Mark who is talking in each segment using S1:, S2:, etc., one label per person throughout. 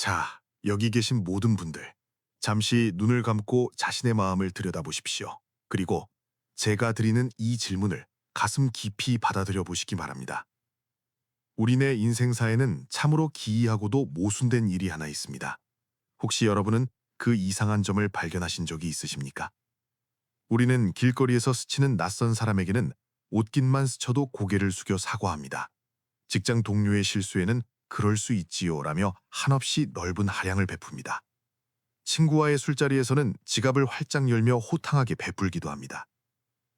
S1: 자, 여기 계신 모든 분들, 잠시 눈을 감고 자신의 마음을 들여다보십시오. 그리고 제가 드리는 이 질문을 가슴 깊이 받아들여 보시기 바랍니다. 우리네 인생사에는 참으로 기이하고도 모순된 일이 하나 있습니다. 혹시 여러분은 그 이상한 점을 발견하신 적이 있으십니까? 우리는 길거리에서 스치는 낯선 사람에게는 옷깃만 스쳐도 고개를 숙여 사과합니다. 직장 동료의 실수에는 그럴 수 있지요라며 한없이 넓은 하량을 베풉니다. 친구와의 술자리에서는 지갑을 활짝 열며 호탕하게 베풀기도 합니다.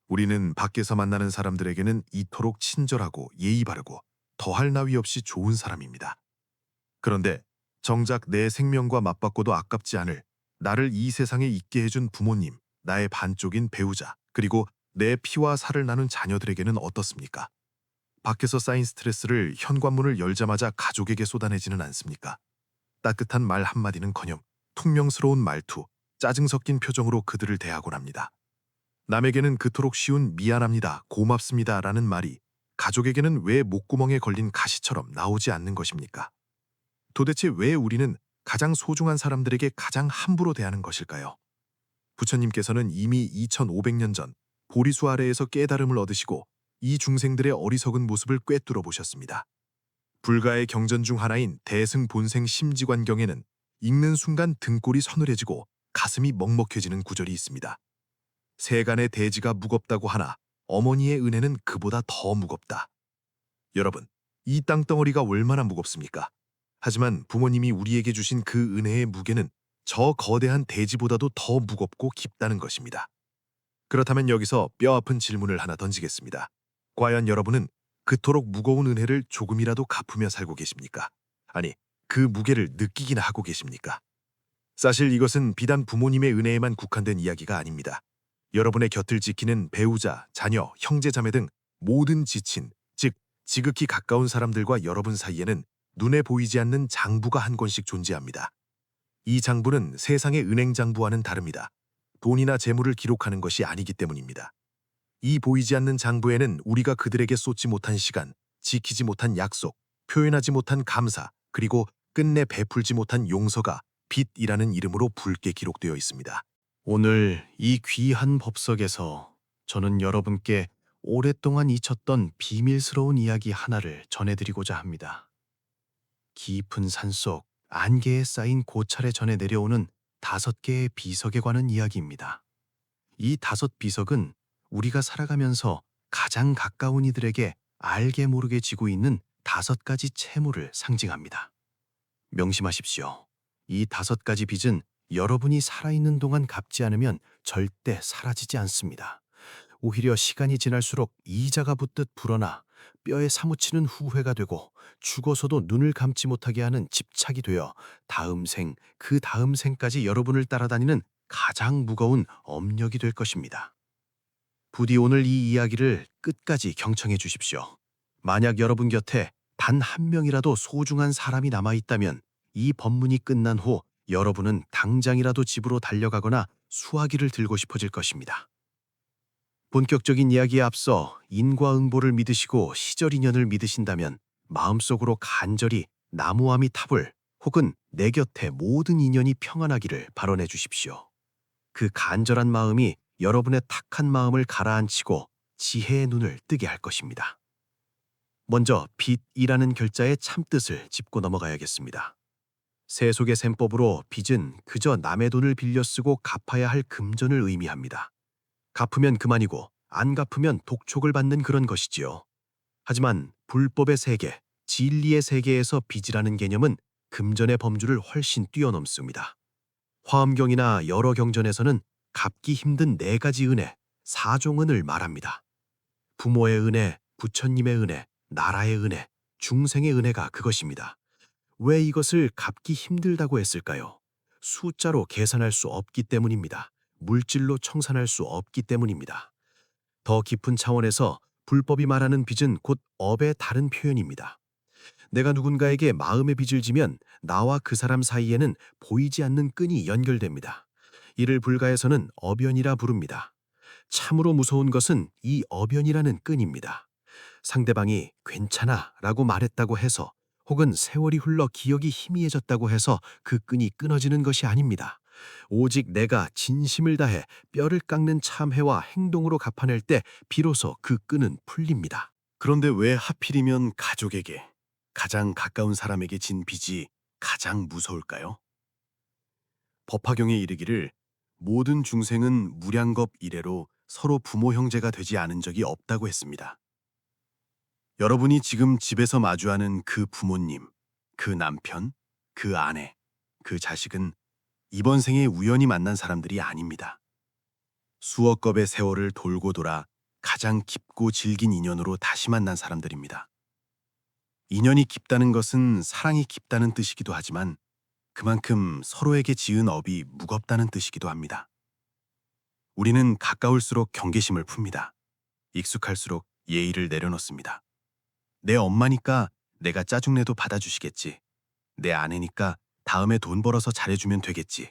S1: 우리는 밖에서 만나는 사람들에게는 이토록 친절하고 예의 바르고 더할 나위 없이 좋은 사람입니다. 그런데 정작 내 생명과 맞바꿔도 아깝지 않을 나를 이 세상에 있게 해준 부모님, 나의 반쪽인 배우자, 그리고 내 피와 살을 나눈 자녀들에게는 어떻습니까? 밖에서 쌓인 스트레스를 현관문을 열자마자 가족에게 쏟아내지는 않습니까? 따뜻한 말 한마디는커녕 퉁명스러운 말투, 짜증 섞인 표정으로 그들을 대하곤 합니다. 남에게는 그토록 쉬운 미안합니다, 고맙습니다 라는 말이 가족에게는 왜 목구멍에 걸린 가시처럼 나오지 않는 것입니까? 도대체 왜 우리는 가장 소중한 사람들에게 가장 함부로 대하는 것일까요? 부처님께서는 이미 2500년 전 보리수 아래에서 깨달음을 얻으시고 이 중생들의 어리석은 모습을 꿰뚫어 보셨습니다. 불가의 경전 중 하나인 대승본생 심지관경에는 읽는 순간 등골이 서늘해지고 가슴이 먹먹해지는 구절이 있습니다. 세간의 대지가 무겁다고 하나 어머니의 은혜는 그보다 더 무겁다. 여러분, 이 땅덩어리가 얼마나 무겁습니까? 하지만 부모님이 우리에게 주신 그 은혜의 무게는 저 거대한 대지보다도 더 무겁고 깊다는 것입니다. 그렇다면 여기서 뼈아픈 질문을 하나 던지겠습니다. 과연 여러분은 그토록 무거운 은혜를 조금이라도 갚으며 살고 계십니까? 아니, 그 무게를 느끼기나 하고 계십니까? 사실 이것은 비단 부모님의 은혜에만 국한된 이야기가 아닙니다. 여러분의 곁을 지키는 배우자, 자녀, 형제자매 등 모든 지친, 즉 지극히 가까운 사람들과 여러분 사이에는 눈에 보이지 않는 장부가 한 권씩 존재합니다. 이 장부는 세상의 은행 장부와는 다릅니다. 돈이나 재물을 기록하는 것이 아니기 때문입니다. 이 보이지 않는 장부에는 우리가 그들에게 쏟지 못한 시간, 지키지 못한 약속, 표현하지 못한 감사, 그리고 끝내 베풀지 못한 용서가 빚이라는 이름으로 붉게 기록되어 있습니다. 오늘 이 귀한 법석에서 저는 여러분께 오랫동안 잊혔던 비밀스러운 이야기 하나를 전해드리고자 합니다. 깊은 산속 안개에 쌓인 고찰에 전해 내려오는 5개의 비석에 관한 이야기입니다. 이 5비석은 우리가 살아가면서 가장 가까운 이들에게 알게 모르게 지고 있는 5가지 채무를 상징합니다. 명심하십시오. 이 5가지 빚은 여러분이 살아있는 동안 갚지 않으면 절대 사라지지 않습니다. 오히려 시간이 지날수록 이자가 붙듯 불어나 뼈에 사무치는 후회가 되고 죽어서도 눈을 감지 못하게 하는 집착이 되어 다음 생, 그 다음 생까지 여러분을 따라다니는 가장 무거운 업력이 될 것입니다. 부디 오늘 이 이야기를 끝까지 경청해 주십시오. 만약 여러분 곁에 단 한 명이라도 소중한 사람이 남아있다면 이 법문이 끝난 후 여러분은 당장이라도 집으로 달려가거나 수화기를 들고 싶어질 것입니다. 본격적인 이야기에 앞서 인과응보를 믿으시고 시절인연을 믿으신다면 마음속으로 간절히 나무아미타불 혹은 내 곁에 모든 인연이 평안하기를 발언해 주십시오. 그 간절한 마음이 여러분의 탁한 마음을 가라앉히고 지혜의 눈을 뜨게 할 것입니다. 먼저 빚이라는 결자의 참뜻을 짚고 넘어가야겠습니다. 세속의 셈법으로 빚은 그저 남의 돈을 빌려 쓰고 갚아야 할 금전을 의미합니다. 갚으면 그만이고 안 갚으면 독촉을 받는 그런 것이지요. 하지만 불법의 세계, 진리의 세계에서 빚이라는 개념은 금전의 범주를 훨씬 뛰어넘습니다. 화엄경이나 여러 경전에서는 갚기 힘든 4가지 은혜, 4종은을 말합니다. 부모의 은혜, 부처님의 은혜, 나라의 은혜, 중생의 은혜가 그것입니다. 왜 이것을 갚기 힘들다고 했을까요? 숫자로 계산할 수 없기 때문입니다. 물질로 청산할 수 없기 때문입니다. 더 깊은 차원에서 불법이 말하는 빚은 곧 업의 다른 표현입니다. 내가 누군가에게 마음의 빚을 지면 나와 그 사람 사이에는 보이지 않는 끈이 연결됩니다. 이를 불가에서는 어변이라 부릅니다. 참으로 무서운 것은 이 어변이라는 끈입니다. 상대방이 괜찮아 라고 말했다고 해서
S2: 혹은 세월이 흘러 기억이 희미해졌다고 해서 그 끈이 끊어지는 것이 아닙니다. 오직 내가 진심을 다해 뼈를 깎는 참회와 행동으로 갚아낼 때 비로소 그 끈은 풀립니다.
S3: 그런데 왜 하필이면 가족에게, 가장 가까운 사람에게 진 빚이 가장 무서울까요? 법화경에 이르기를 모든 중생은 무량겁 이래로 서로 부모 형제가 되지 않은 적이 없다고 했습니다. 여러분이 지금 집에서 마주하는 그 부모님, 그 남편, 그 아내, 그 자식은 이번 생에 우연히 만난 사람들이 아닙니다. 수억 겁의 세월을 돌고 돌아 가장 깊고 질긴 인연으로 다시 만난 사람들입니다. 인연이 깊다는 것은 사랑이 깊다는 뜻이기도 하지만 그만큼 서로에게 지은 업이 무겁다는 뜻이기도 합니다. 우리는 가까울수록 경계심을 풉니다. 익숙할수록 예의를 내려놓습니다. 내 엄마니까 내가 짜증내도 받아주시겠지. 내 아내니까 다음에 돈 벌어서 잘해주면 되겠지.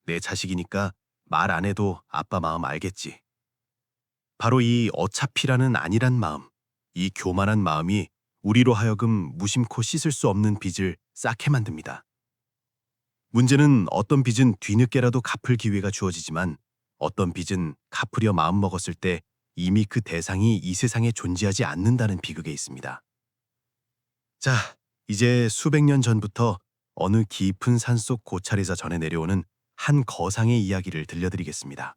S3: 내 자식이니까 말 안 해도 아빠 마음 알겠지. 바로 이 어차피라는 아니란 마음, 이 교만한 마음이 우리로 하여금 무심코 씻을 수 없는 빚을 쌓게 만듭니다. 문제는 어떤 빚은 뒤늦게라도 갚을 기회가 주어지지만 어떤 빚은 갚으려 마음먹었을 때 이미 그 대상이 이 세상에 존재하지 않는다는 비극에 있습니다. 자, 이제 수백 년 전부터 어느 깊은 산속 고찰에서 전해 내려오는 한 거상의 이야기를 들려드리겠습니다.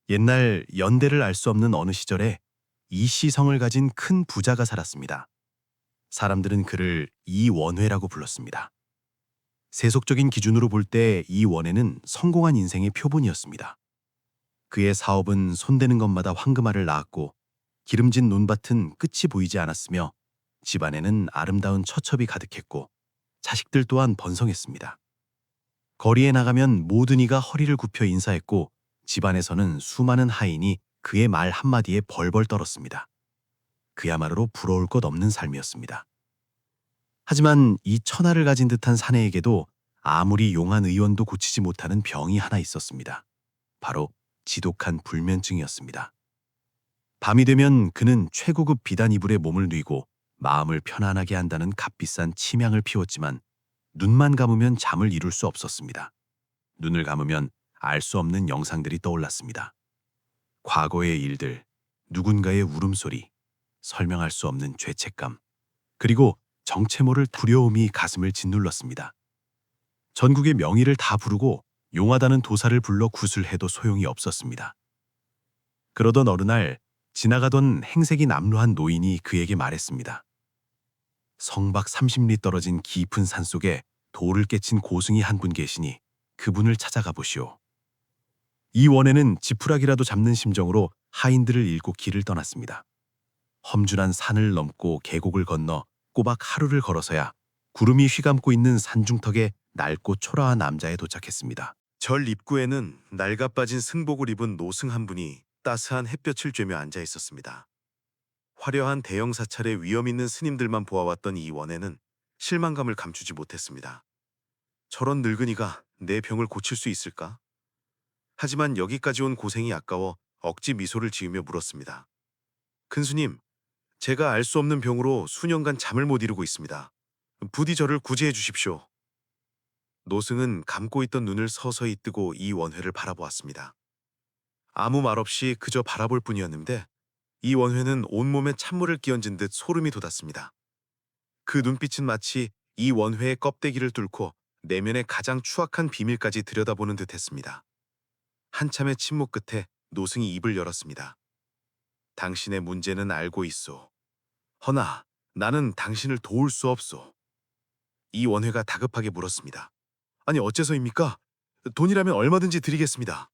S3: 옛날 연대를 알 수 없는 어느 시절에 이시성을 가진 큰 부자가 살았습니다. 사람들은 그를 이원회라고 불렀습니다. 세속적인 기준으로 볼 때 이원회는 성공한 인생의 표본이었습니다. 그의 사업은 손대는 것마다 황금알을 낳았고 기름진 논밭은 끝이 보이지 않았으며 집안에는 아름다운 처첩이 가득했고 자식들 또한 번성했습니다. 거리에 나가면 모든 이가 허리를 굽혀 인사했고 집안에서는 수많은 하인이 그의 말 한마디에 벌벌 떨었습니다. 그야말로 부러울 것 없는 삶이었습니다. 하지만 이 천하를 가진 듯한 사내에게도 아무리 용한 의원도 고치지 못하는 병이 하나 있었습니다. 바로 지독한 불면증이었습니다. 밤이 되면 그는 최고급 비단 이불에 몸을 뉘고 마음을 편안하게 한다는 값비싼 침향을 피웠지만 눈만 감으면 잠을 이룰 수 없었습니다. 눈을 감으면 알 수 없는 영상들이 떠올랐습니다. 과거의 일들, 누군가의 울음소리, 설명할 수 없는 죄책감, 그리고 정체 모를 두려움이 가슴을 짓눌렀습니다. 전국의 명의를 다 부르고 용하다는 도사를 불러 구술해도 소용이 없었습니다. 그러던 어느 날 지나가던 행색이 남루한 노인이 그에게 말했습니다. 성박 30리 떨어진 깊은 산속에 돌을 깨친 고승이 한 분 계시니 그분을 찾아가 보시오. 이 원에는 지푸라기라도 잡는 심정으로 하인들을 잃고 길을 떠났습니다. 험준한 산을 넘고 계곡을 건너 꼬박 하루를 걸어서야 구름이 휘감고 있는 산중턱에 낡고 초라한 남자에 도착했습니다.
S1: 절 입구에는 낡아 빠진 승복을 입은 노승 한 분이 따스한 햇볕을 쬐며 앉아 있었습니다. 화려한 대형 사찰에 위험 있는 스님들만 보아왔던 이 원에는 실망감을 감추지 못했습니다. 저런 늙은이가 내 병을 고칠 수 있을까? 하지만 여기까지 온 고생이 아까워 억지 미소를 지으며 물었습니다. 큰스님, 제가 알 수 없는 병으로 수년간 잠을 못 이루고 있습니다. 부디 저를 구제해 주십시오. 노승은 감고 있던 눈을 서서히 뜨고 이 원회를 바라보았습니다. 아무 말 없이 그저 바라볼 뿐이었는데 이 원회는 온몸에 찬물을 끼얹은 듯 소름이 돋았습니다. 그 눈빛은 마치 이 원회의 껍데기를 뚫고 내면의 가장 추악한 비밀까지 들여다보는 듯했습니다. 한참의 침묵 끝에 노승이 입을 열었습니다. 당신의 문제는 알고 있소. 허나 나는 당신을 도울 수 없소. 이 원회가 다급하게 물었습니다. 아니 어째서입니까? 돈이라면 얼마든지 드리겠습니다.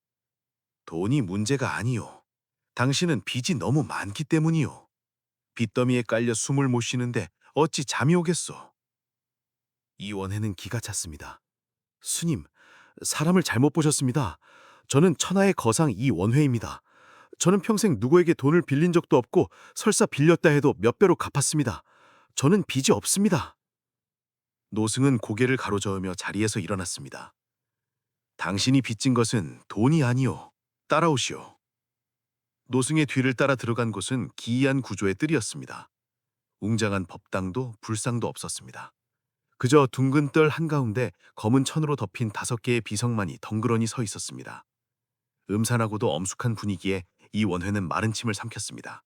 S1: 돈이 문제가 아니오. 당신은 빚이 너무 많기 때문이오. 빚더미에 깔려 숨을 못 쉬는데 어찌 잠이 오겠소. 이 원회는 기가 찼습니다. 스님, 사람을 잘못 보셨습니다. 저는 천하의 거상 이원회입니다. 저는 평생 누구에게 돈을 빌린 적도 없고 설사 빌렸다 해도 몇 배로 갚았습니다. 저는 빚이 없습니다. 노승은 고개를 가로저으며 자리에서 일어났습니다. 당신이 빚진 것은 돈이 아니오. 따라오시오. 노승의 뒤를 따라 들어간 곳은 기이한 구조의 뜰이었습니다.
S3: 웅장한 법당도 불상도 없었습니다. 그저 둥근 뜰 한가운데 검은 천으로 덮인 5개의 비석만이 덩그러니 서 있었습니다. 음산하고도 엄숙한 분위기에 이 원회는 마른 침을 삼켰습니다.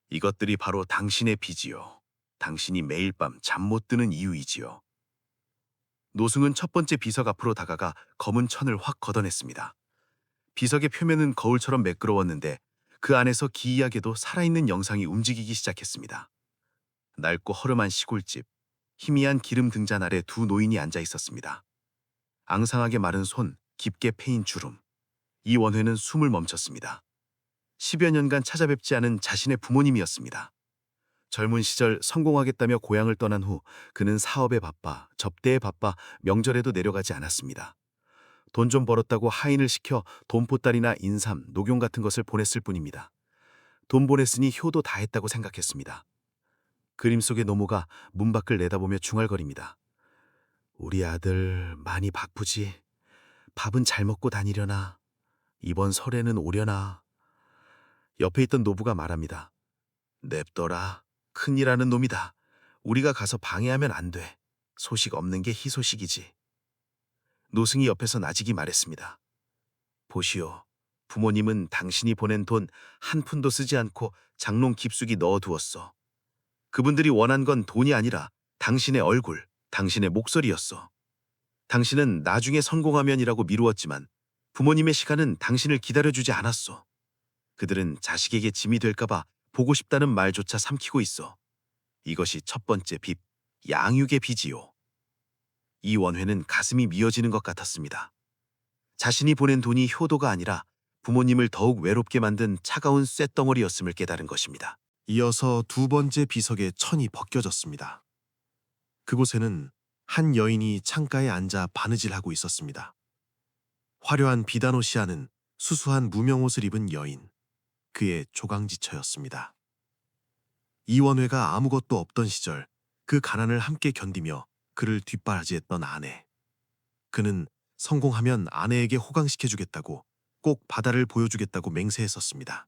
S3: 이것들이 바로 당신의 빚이요. 당신이 매일 밤 잠 못 드는 이유이지요. 노승은 첫 번째 비석 앞으로 다가가 검은 천을 확 걷어냈습니다. 비석의 표면은 거울처럼 매끄러웠는데 그 안에서 기이하게도 살아있는 영상이 움직이기 시작했습니다. 낡고 허름한 시골집, 희미한 기름 등잔 아래 두 노인이 앉아 있었습니다. 앙상하게 마른 손, 깊게 패인 주름. 이 원회는 숨을 멈췄습니다. 10여 년간 찾아뵙지 않은 자신의 부모님이었습니다. 젊은 시절 성공하겠다며 고향을 떠난 후 그는 사업에 바빠, 접대에 바빠 명절에도 내려가지 않았습니다. 돈 좀 벌었다고 하인을 시켜 돈보따리나 인삼, 녹용 같은 것을 보냈을 뿐입니다. 돈 보냈으니 효도 다 했다고 생각했습니다. 그림 속의 노모가 문 밖을 내다보며 중얼거립니다. 우리 아들 많이 바쁘지? 밥은 잘 먹고 다니려나? 이번 설에는 오려나? 옆에 있던 노부가 말합니다. 냅둬라. 큰일하는 놈이다. 우리가 가서 방해하면 안 돼. 소식 없는 게 희소식이지. 노승이 옆에서 나직이 말했습니다. 보시오. 부모님은 당신이 보낸 돈 한 푼도 쓰지 않고 장롱 깊숙이 넣어두었어. 그분들이 원한 건 돈이 아니라 당신의 얼굴, 당신의 목소리였어. 당신은 나중에 성공하면이라고 미루었지만 부모님의 시간은 당신을 기다려주지 않았어. 그들은 자식에게 짐이 될까봐 보고 싶다는 말조차 삼키고 있어. 이것이 첫 번째 빚, 양육의 빚이요. 이 원회는 가슴이 미어지는 것 같았습니다. 자신이 보낸 돈이 효도가 아니라 부모님을 더욱 외롭게 만든 차가운 쇳덩어리였음을 깨달은 것입니다.
S1: 이어서 두 번째 비석의 천이 벗겨졌습니다. 그곳에는 한 여인이 창가에 앉아 바느질하고 있었습니다. 화려한 비단 옷이 아는 수수한 무명옷을 입은 여인, 그의 조강지처였습니다. 이원회가 아무것도 없던 시절 그 가난을 함께 견디며 그를 뒷바라지했던 아내. 그는 성공하면 아내에게 호강시켜주겠다고, 꼭 바다를 보여주겠다고 맹세했었습니다.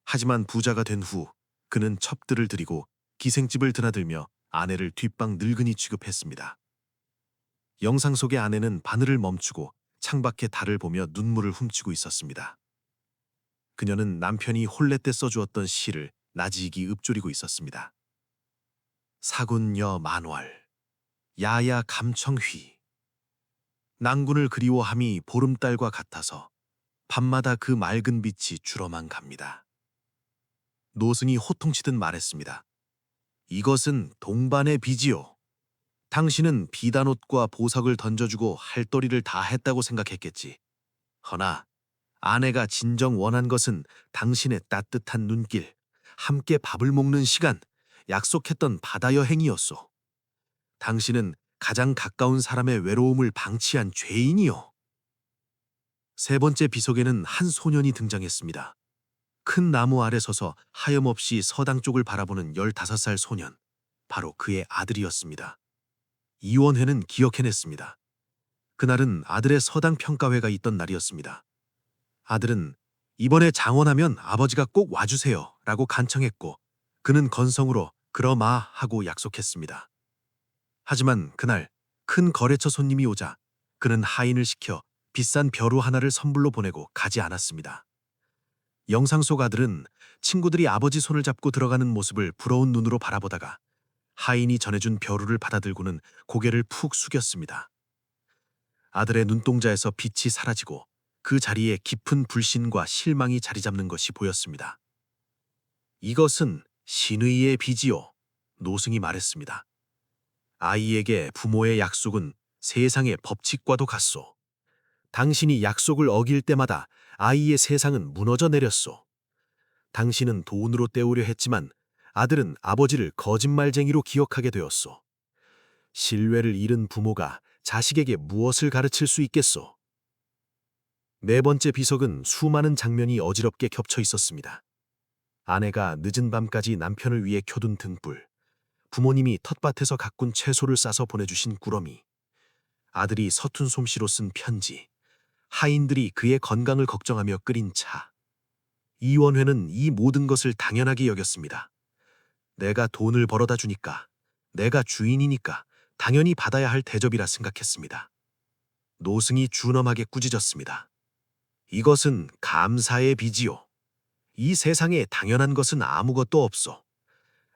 S1: 하지만 부자가 된 후 그는 첩들을 들이고 기생집을 드나들며 아내를 뒷방 늙은이 취급했습니다. 영상 속의 아내는 바늘을 멈추고 창밖의 달을 보며 눈물을 훔치고 있었습니다. 그녀는 남편이 홀레 때 써주었던 시를 나지익이 읊조리고 있었습니다. 사군여 만월, 야야 감청휘. 낭군을 그리워함이 보름달과 같아서 밤마다 그 맑은 빛이 줄어만 갑니다. 노승이 호통치듯 말했습니다. 이것은 동반의 빚이요. 당신은 비단옷과 보석을 던져주고 할도리를 다 했다고 생각했겠지. 허나 아내가 진정 원한 것은 당신의 따뜻한 눈길, 함께 밥을 먹는 시간, 약속했던 바다 여행이었소. 당신은 가장 가까운 사람의 외로움을 방치한 죄인이요. 세 번째 비석에는 한 소년이 등장했습니다. 큰 나무 아래 서서 하염없이 서당 쪽을 바라보는 15살 소년, 바로 그의 아들이었습니다. 이원회는 기억해냈습니다. 그날은 아들의 서당 평가회가 있던 날이었습니다. 아들은 이번에 장원하면 아버지가 꼭 와주세요 라고 간청했고 그는 건성으로 그러마 하고 약속했습니다. 하지만 그날 큰 거래처 손님이 오자 그는 하인을 시켜 비싼 벼루 하나를 선물로 보내고 가지 않았습니다. 영상 속 아들은 친구들이 아버지 손을 잡고 들어가는 모습을 부러운 눈으로 바라보다가 하인이 전해준 벼루를 받아들고는 고개를 푹 숙였습니다. 아들의 눈동자에서 빛이 사라지고 그 자리에 깊은 불신과 실망이 자리 잡는 것이 보였습니다. 이것은 신의의 빚이요. 노승이 말했습니다. 아이에게 부모의 약속은 세상의 법칙과도 같소. 당신이 약속을 어길 때마다 아이의 세상은 무너져 내렸소. 당신은 돈으로 때우려 했지만 아들은 아버지를 거짓말쟁이로 기억하게 되었소. 신뢰를 잃은 부모가 자식에게 무엇을 가르칠 수 있겠소? 네 번째 비석은 수많은 장면이 어지럽게 겹쳐 있었습니다. 아내가 늦은 밤까지 남편을 위해 켜둔 등불, 부모님이 텃밭에서 가꾼 채소를 싸서 보내주신 꾸러미, 아들이 서툰 솜씨로 쓴 편지, 하인들이 그의 건강을 걱정하며 끓인 차. 이원회는 이 모든 것을 당연하게 여겼습니다.
S2: 내가 돈을 벌어다 주니까, 내가 주인이니까 당연히 받아야 할 대접이라 생각했습니다. 노승이 준엄하게 꾸짖었습니다. 이것은 감사의 빚이요. 이 세상에 당연한 것은 아무것도 없소.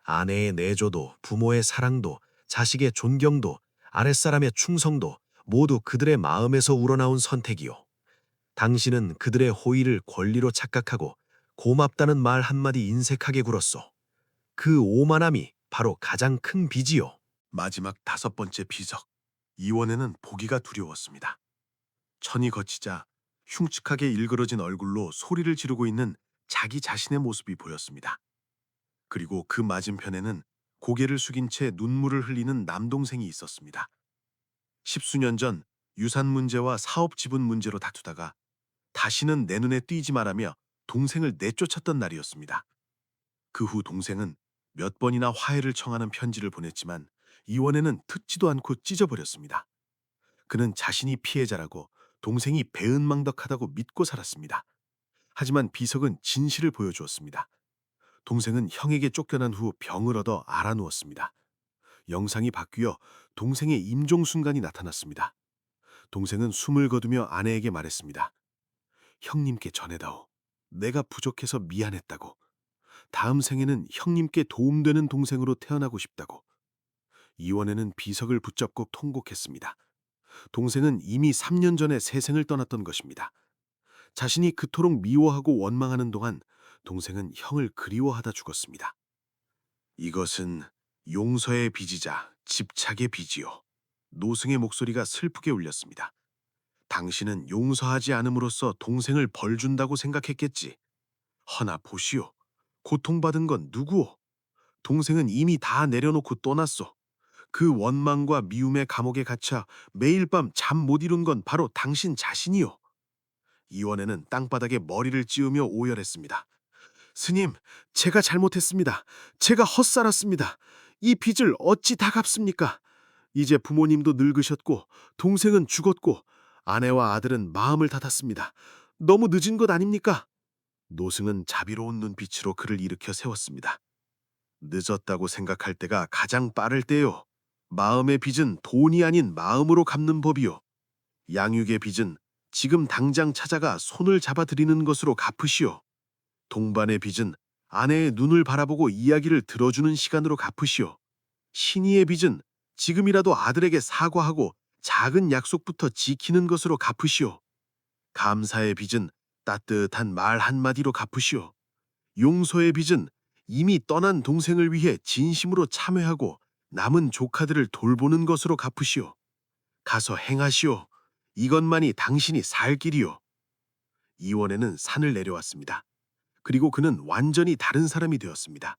S2: 아내의 내조도, 부모의 사랑도, 자식의 존경도, 아랫사람의 충성도 모두 그들의 마음에서 우러나온 선택이요. 당신은 그들의 호의를 권리로 착각하고 고맙다는 말 한마디 인색하게 굴었소. 그 오만함이 바로 가장 큰 빚이요.
S3: 마지막 5번째 비석. 이원에는 보기가 두려웠습니다. 천이 거치자 흉측하게 일그러진 얼굴로 소리를 지르고 있는 자기 자신의 모습이 보였습니다. 그리고 그 맞은편에는 고개를 숙인 채 눈물을 흘리는 남동생이 있었습니다. 10수년 전 유산 문제와 사업 지분 문제로 다투다가 다시는 내 눈에 띄지 말라며 동생을 내쫓았던 날이었습니다. 그 후 동생은 몇 번이나 화해를 청하는 편지를 보냈지만 이원에는 듣지도 않고 찢어버렸습니다. 그는 자신이 피해자라고 동생이 배은망덕하다고 믿고 살았습니다. 하지만 비석은 진실을 보여주었습니다. 동생은 형에게 쫓겨난 후 병을 얻어 알아누웠습니다. 영상이 바뀌어 동생의 임종 순간이 나타났습니다. 동생은 숨을 거두며 아내에게 말했습니다. 형님께 전해다오. 내가 부족해서 미안했다고. 다음 생에는 형님께 도움되는 동생으로 태어나고 싶다고. 이원에는 비석을 붙잡고 통곡했습니다. 동생은 이미 3년 전에 세상을 떠났던 것입니다. 자신이 그토록 미워하고 원망하는 동안 동생은 형을 그리워하다 죽었습니다. 이것은 용서의 빚이자 집착의 빚이요. 노승의 목소리가 슬프게 울렸습니다. 당신은 용서하지 않음으로써 동생을 벌준다고 생각했겠지. 허나 보시오. 고통받은 건 누구오? 동생은 이미 다 내려놓고 떠났소. 그 원망과 미움의 감옥에 갇혀 매일 밤 잠 못 이룬 건 바로 당신 자신이요. 이원에는 땅바닥에 머리를 찌우며 오열했습니다. 스님, 제가 잘못했습니다. 제가 헛살았습니다. 이 빚을 어찌 다 갚습니까? 이제 부모님도 늙으셨고 동생은 죽었고 아내와 아들은 마음을 닫았습니다. 너무 늦은 것 아닙니까? 노승은 자비로운 눈빛으로 그를 일으켜 세웠습니다. 늦었다고 생각할 때가 가장 빠를 때요. 마음의 빚은 돈이 아닌 마음으로 갚는 법이요. 양육의 빚은 지금 당장 찾아가 손을 잡아드리는 것으로 갚으시오. 동반의 빚은 아내의 눈을 바라보고 이야기를 들어주는 시간으로 갚으시오. 신의의 빚은 지금이라도 아들에게 사과하고 작은 약속부터 지키는 것으로 갚으시오. 감사의 빚은 따뜻한 말 한마디로 갚으시오. 용서의 빚은 이미 떠난 동생을 위해 진심으로 참회하고 남은 조카들을 돌보는 것으로 갚으시오. 가서 행하시오. 이것만이 당신이 살 길이오. 이원에는 산을 내려왔습니다. 그리고 그는 완전히 다른 사람이 되었습니다.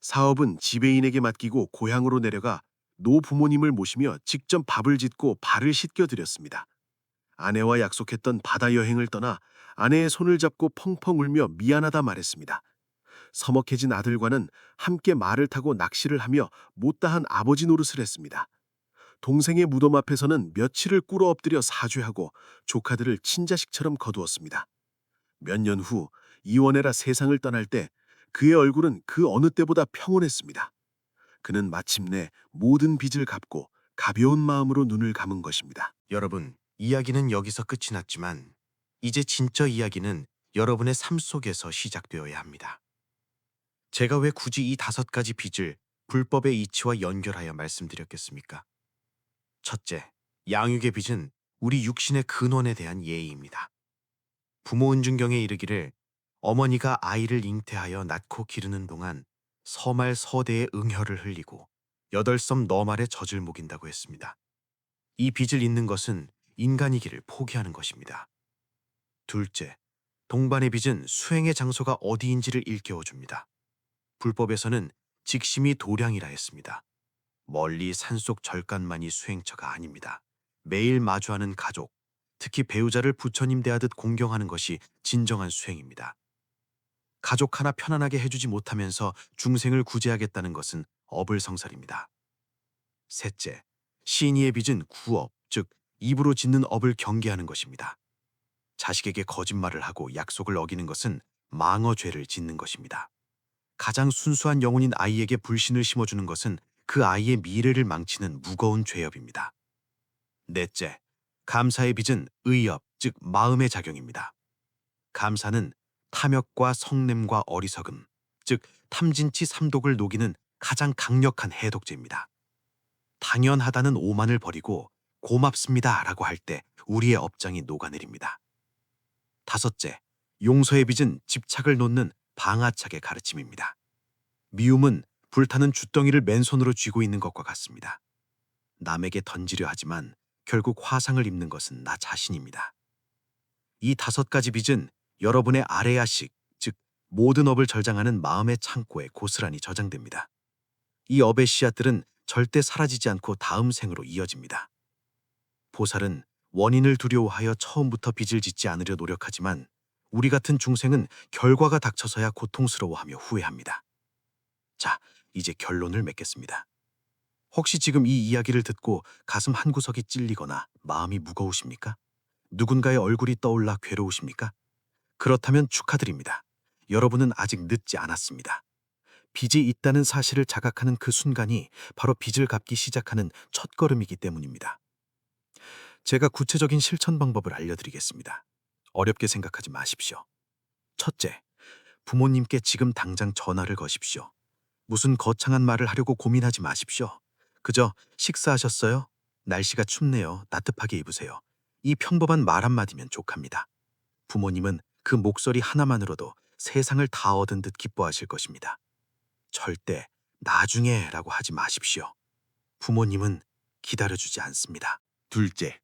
S3: 사업은 지배인에게 맡기고 고향으로 내려가 노부모님을 모시며 직접 밥을 짓고 발을 씻겨드렸습니다. 아내와 약속했던 바다 여행을 떠나 아내의 손을 잡고 펑펑 울며 미안하다 말했습니다. 서먹해진 아들과는 함께 말을 타고 낚시를 하며 못다한 아버지 노릇을 했습니다. 동생의 무덤 앞에서는 며칠을 꿇어 엎드려 사죄하고 조카들을 친자식처럼 거두었습니다. 몇 년 후 이원해라 세상을 떠날 때 그의 얼굴은 그 어느 때보다 평온했습니다. 그는 마침내 모든 빚을 갚고 가벼운 마음으로 눈을 감은 것입니다.
S4: 여러분, 이야기는 여기서 끝이 났지만 이제 진짜 이야기는 여러분의 삶 속에서 시작되어야 합니다. 제가 왜 굳이 이 5가지 빚을 불법의 이치와 연결하여 말씀드렸겠습니까? 첫째, 양육의 빚은 우리 육신의 근원에 대한 예의입니다. 부모 은중경에 이르기를 어머니가 아이를 잉태하여 낳고 기르는 동안 서말 서대의 응혈을 흘리고 8섬 너말의 젖을 먹인다고 했습니다. 이 빚을 잇는 것은 인간이기를 포기하는 것입니다. 둘째, 동반의 빚은 수행의 장소가 어디인지를 일깨워줍니다. 불법에서는 직심이 도량이라 했습니다. 멀리 산속 절간만이 수행처가 아닙니다. 매일 마주하는 가족, 특히 배우자를 부처님 대하듯 공경하는 것이 진정한 수행입니다. 가족 하나 편안하게 해주지 못하면서 중생을 구제하겠다는 것은 어불성설입니다. 셋째, 신의의 빚은 구업, 즉 입으로 짓는 업을 경계하는 것입니다. 자식에게 거짓말을 하고 약속을 어기는 것은 망어죄를 짓는 것입니다. 가장 순수한 영혼인 아이에게 불신을 심어주는 것은 그 아이의 미래를 망치는 무거운 죄업입니다. 넷째, 감사의 빚은 의업, 즉 마음의 작용입니다. 감사는 탐욕과 성냄과 어리석음, 즉 탐진치 삼독을 녹이는 가장 강력한 해독제입니다. 당연하다는 오만을 버리고 고맙습니다라고 할 때 우리의 업장이 녹아내립니다. 다섯째, 용서의 빚은 집착을 놓는 방아착의 가르침입니다. 미움은 불타는 쇳덩이를 맨손으로 쥐고 있는 것과 같습니다. 남에게 던지려 하지만 결국 화상을 입는 것은 나 자신입니다. 이 5가지 빚은 여러분의 아레아식, 즉 모든 업을 절장하는 마음의 창고에 고스란히 저장됩니다. 이 업의 씨앗들은 절대 사라지지 않고 다음 생으로 이어집니다. 보살은 원인을 두려워하여 처음부터 빚을 짓지 않으려 노력하지만 우리 같은 중생은 결과가 닥쳐서야 고통스러워하며 후회합니다. 자, 이제 결론을 맺겠습니다. 혹시 지금 이 이야기를 듣고 가슴 한구석이 찔리거나 마음이 무거우십니까? 누군가의 얼굴이 떠올라 괴로우십니까? 그렇다면 축하드립니다. 여러분은 아직 늦지 않았습니다. 빚이 있다는 사실을 자각하는 그 순간이 바로 빚을 갚기 시작하는 첫걸음이기 때문입니다. 제가 구체적인 실천 방법을 알려드리겠습니다. 어렵게 생각하지 마십시오. 첫째, 부모님께 지금 당장 전화를 거십시오. 무슨 거창한 말을 하려고 고민하지 마십시오. 그저 식사하셨어요? 날씨가 춥네요. 따뜻하게 입으세요. 이 평범한 말 한마디면 족합니다. 부모님은 그 목소리 하나만으로도 세상을 다 얻은 듯 기뻐하실 것입니다. 절대 나중에라고 하지 마십시오. 부모님은 기다려주지 않습니다.
S3: 둘째,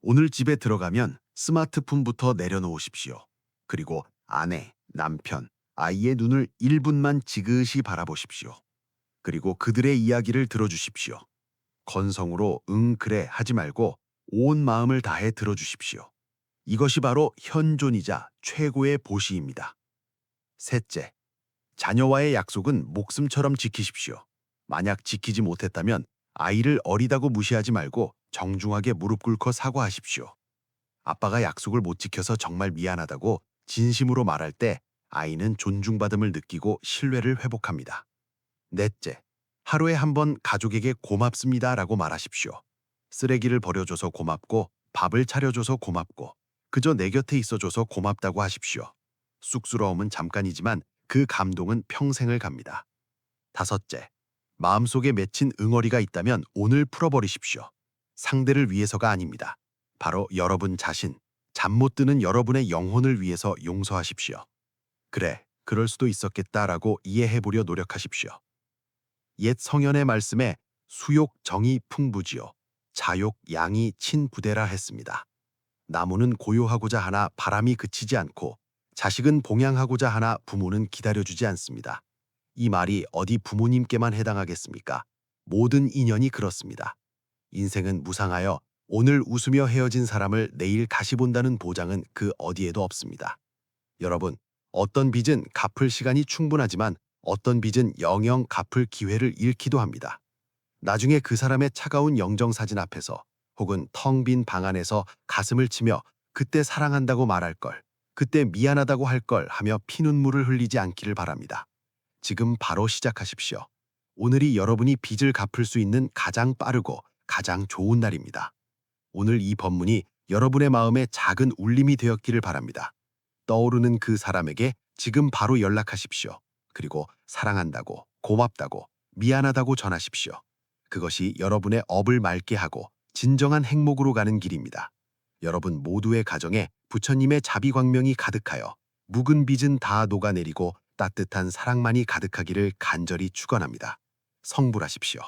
S3: 오늘 집에 들어가면 스마트폰부터 내려놓으십시오. 그리고 아내, 남편, 아이의 눈을 1분만 지그시 바라보십시오. 그리고 그들의 이야기를 들어주십시오. 건성으로 응 그래 하지 말고 온 마음을 다해 들어주십시오. 이것이 바로 현존이자 최고의 보시입니다. 셋째, 자녀와의 약속은 목숨처럼 지키십시오. 만약 지키지 못했다면 아이를 어리다고 무시하지 말고 정중하게 무릎 꿇고 사과하십시오. 아빠가 약속을 못 지켜서 정말 미안하다고 진심으로 말할 때 아이는 존중받음을 느끼고 신뢰를 회복합니다. 넷째, 하루에 한 번 가족에게 고맙습니다라고 말하십시오. 쓰레기를 버려줘서 고맙고 밥을 차려줘서 고맙고 그저 내 곁에 있어줘서 고맙다고 하십시오. 쑥스러움은 잠깐이지만 그 감동은 평생을 갑니다. 다섯째, 마음속에 맺힌 응어리가 있다면 오늘 풀어버리십시오. 상대를 위해서가 아닙니다. 바로 여러분 자신, 잠 못 드는 여러분의 영혼을 위해서 용서하십시오. 그래, 그럴 수도 있었겠다라고 이해해보려 노력하십시오. 옛 성현의 말씀에 수욕 정이 풍부지요. 자욕 양이 친부대라 했습니다. 나무는 고요하고자 하나 바람이 그치지 않고 자식은 봉양하고자 하나 부모는 기다려주지 않습니다. 이 말이 어디 부모님께만 해당하겠습니까? 모든 인연이 그렇습니다. 인생은 무상하여 오늘 웃으며 헤어진 사람을 내일 다시 본다는 보장은 그 어디에도 없습니다. 여러분, 어떤 빚은 갚을 시간이 충분하지만 어떤 빚은 영영 갚을 기회를 잃기도 합니다. 나중에 그 사람의 차가운 영정사진 앞에서 혹은 텅 빈 방 안에서 가슴을 치며 그때 사랑한다고 말할 걸, 그때 미안하다고 할 걸 하며 피눈물을 흘리지 않기를 바랍니다. 지금 바로 시작하십시오. 오늘이 여러분이 빚을 갚을 수 있는 가장 빠르고 가장 좋은 날입니다. 오늘 이 법문이 여러분의 마음에 작은 울림이 되었기를 바랍니다. 떠오르는 그 사람에게 지금 바로 연락하십시오. 그리고 사랑한다고, 고맙다고, 미안하다고 전하십시오. 그것이 여러분의 업을 맑게 하고 진정한 행복으로 가는 길입니다. 여러분 모두의 가정에 부처님의 자비광명이 가득하여 묵은 빚은 다 녹아내리고 따뜻한 사랑만이 가득하기를 간절히 축원합니다. 성불하십시오.